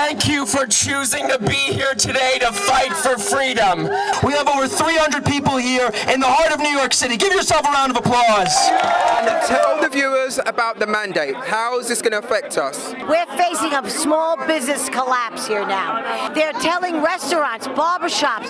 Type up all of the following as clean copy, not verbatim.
Thank you for choosing to be here today to fight for freedom. We have over 300 people here in the heart of New York City. Give yourself a round of applause. Tell the viewers about the mandate. How is this going to affect us? We're facing a small business collapse here now. They're telling restaurants, barbershops,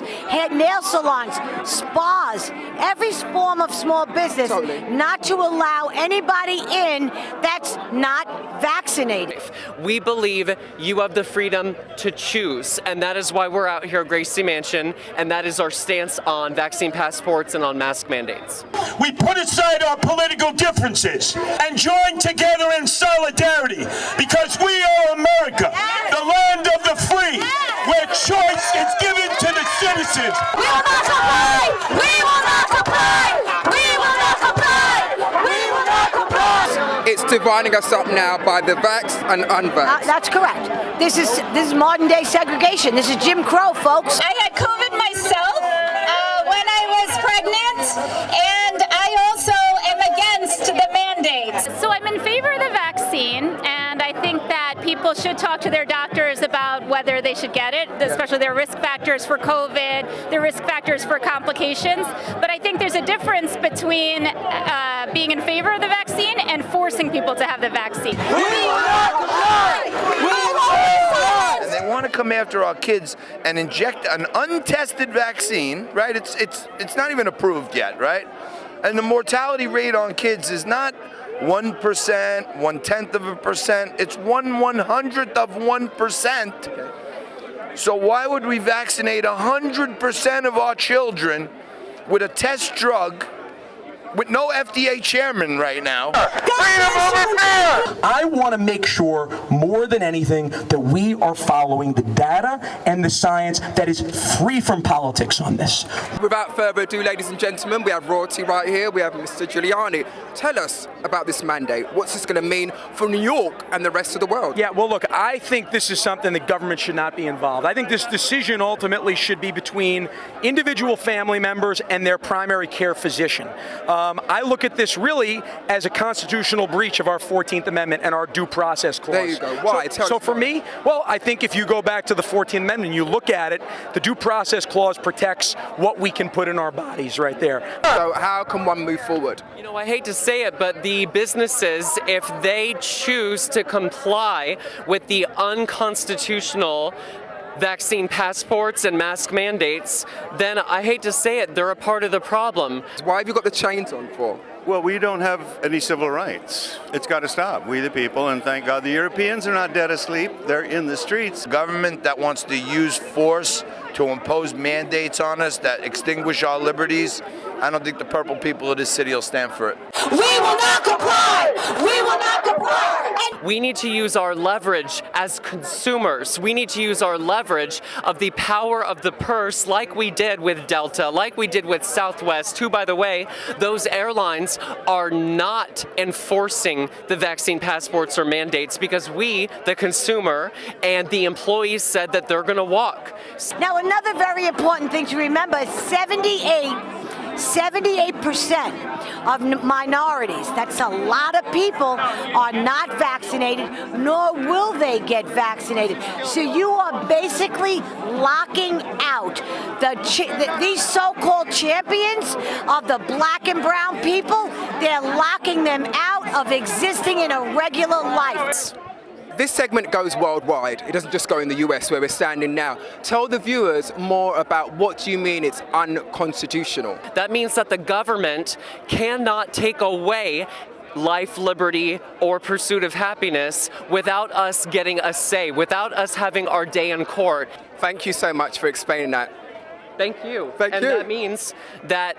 nail salons, spas, every form of small business not to allow anybody in that's not vaccinated. We believe you have the freedom to choose, and that is why we're out here at Gracie Mansion, and that is our stance on vaccine passports and on mask mandates. We put aside our political differences and join together in solidarity because we are America, the land of the free, where choice is given to the citizens. We will not comply! We will not comply! We will not comply! We will not comply! It's dividing us up now by the vax and unvax. That's correct. This is modern day segregation. This is Jim Crow, folks. I had COVID myself when I was pregnant, and I also am against the mandates. So I'm in favor of the vaccine, and I think that people should talk to their doctors about whether they should get it, especially their risk factors for COVID, their risk factors for complications. But I think there's a difference between being in favor of the vaccine and forcing people to have the vaccine. We will not comply! We will not comply! And they want to come after our kids and inject an untested vaccine, right? It's not even approved yet, right? And the mortality rate on kids is not 1%, 0.1%, it's 1/100th of 1%. So why would we vaccinate 100% of our children with a test drug with no FDA chairman right now? I want to make sure, more than anything, that we are following the data and the science that is free from politics on this. Without further ado, ladies and gentlemen, we have royalty right here. We have Mr. Giuliani. Tell us about this mandate. What's this going to mean for New York and the rest of the world? Yeah, well, look, I think this is something that government should not be involved. I think this decision ultimately should be between individual family members and their primary care physician. I look at this really as a constitutional breach of our 14th Amendment and our due process clause. There you go. Why? So for me, well, I think if you go back to the 14th Amendment and you look at it, the due process clause protects what we can put in our bodies right there. So how can one move forward? You know, I hate to say it, but the businesses, if they choose to comply with the unconstitutional vaccine passports and mask mandates, then I hate to say it, they're a part of the problem. Why have you got the chains on for? Well, we don't have any civil rights. It's got to stop. We the people, and thank God the Europeans are not dead asleep. They're in the streets. Government that wants to use force to impose mandates on us that extinguish our liberties, I don't think the purple people of this city will stand for it. We will not comply! We will not comply! We need to use our leverage as consumers. We need to use our leverage of the power of the purse like we did with Delta, like we did with Southwest, who, by the way, those airlines are not enforcing the vaccine passports or mandates because we, the consumer, and the employees said that they're going to walk. Now, another very important thing to remember is 78% of minorities, that's a lot of people, are not vaccinated, nor will they get vaccinated. So you are basically locking out these so-called champions of the black and brown people. They're locking them out of existing in a regular life. This segment goes worldwide. It doesn't just go in the US where we're standing now. Tell the viewers more about what you mean it's unconstitutional. That means that the government cannot take away life, liberty, or pursuit of happiness without us getting a say, without us having our day in court. Thank you so much for explaining that. Thank you. Thank you. And that means that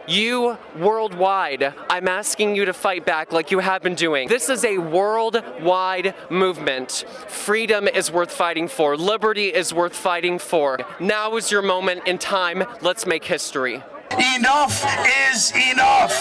you worldwide, I'm asking you to fight back like you have been doing. This is a worldwide movement. Freedom is worth fighting for. Liberty is worth fighting for. Now is your moment in time. Let's make history. Enough is enough.